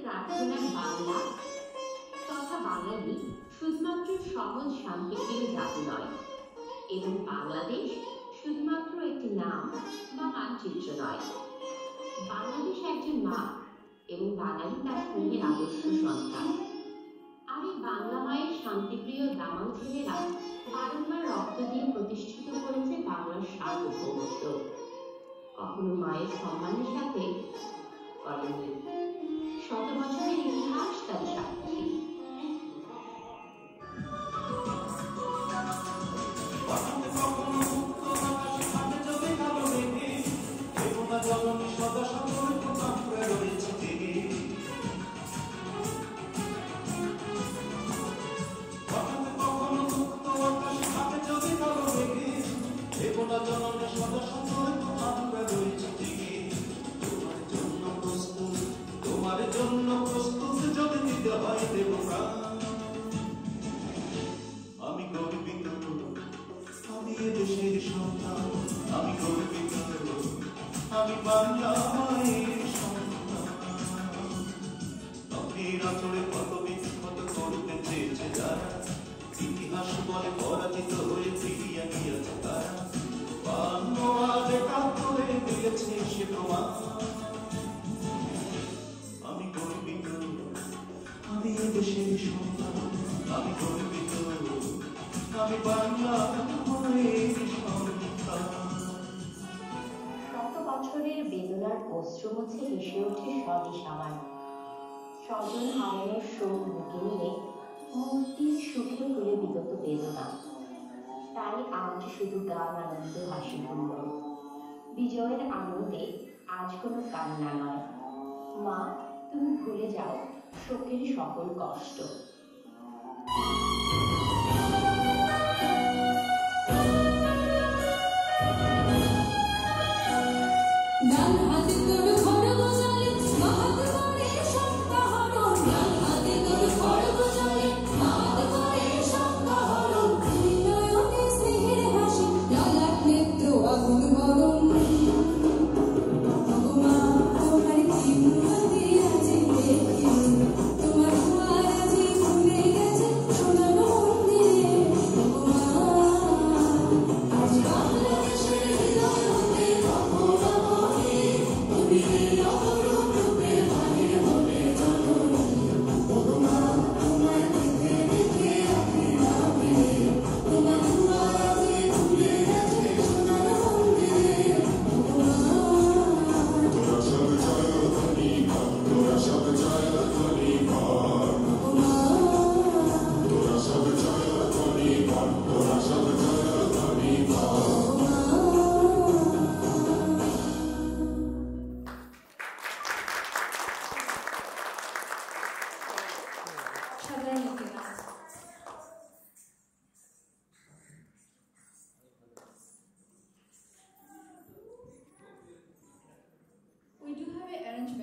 প্রার্থনা বাংলা তথা বাঙালি শুধুমাত্র সহজ শান্তিপ্রিয় জাতি নয়, এবং বাংলাদেশ শুধুমাত্র একটি নাম বা মানচিত্র নয়। বাংলাদেশ একজন মা এবং বাঙালি তার স্নেহের আদর্শ সন্তান। আর এই বাংলা মায়ের শান্তিপ্রিয় দামাল ছেলেরা বারংবার রক্ত দিয়ে প্রতিষ্ঠিত করেছে বাংলার সার্বভৌমত্ব। কখনো মায়ের সম্মানের সাথে, কখনো শত বছরের ইতিহাস তার সাক্ষী। তোমার জন্য প্রস্তুত যদি দিতে হয় দেব প্রাণ। আমি গর্বিত, আমি এদেশের সন্তান। আমি গর্বিত, আমি বাংলা মায়ের সন্তান। নখের আঁচড়ে কত বিখ্যাত করতে চেয়েছে যারা, ইতিহাস বলে পরাজিত হয়ে ফিরিয়ে নিয়েছে তারা। বান্ন আজ একাত্তরে দিয়েছে সে প্রমাণ। আমি গর্বিত, আমি এদেশের সন্তান। আমি গর্বিত, আমি বাংলা মায়ের সন্তান। শত বছরের বেদনার অশ্রু মুছে হেসে ওঠে স্বদেশ আমার। স্বজন হারানোর শোক বুকে নিয়ে মুক্তির সুখে ভুলে বিগত বেদনা। তাই আজ শুধু গান, আনন্দ, হাসি পূর্ণ। বিজয়ের আনন্দে আজ কোনো কান্না নয়। মা, তুমি ভুলে যাও শোকের সকল কষ্ট। We do have an arrangement.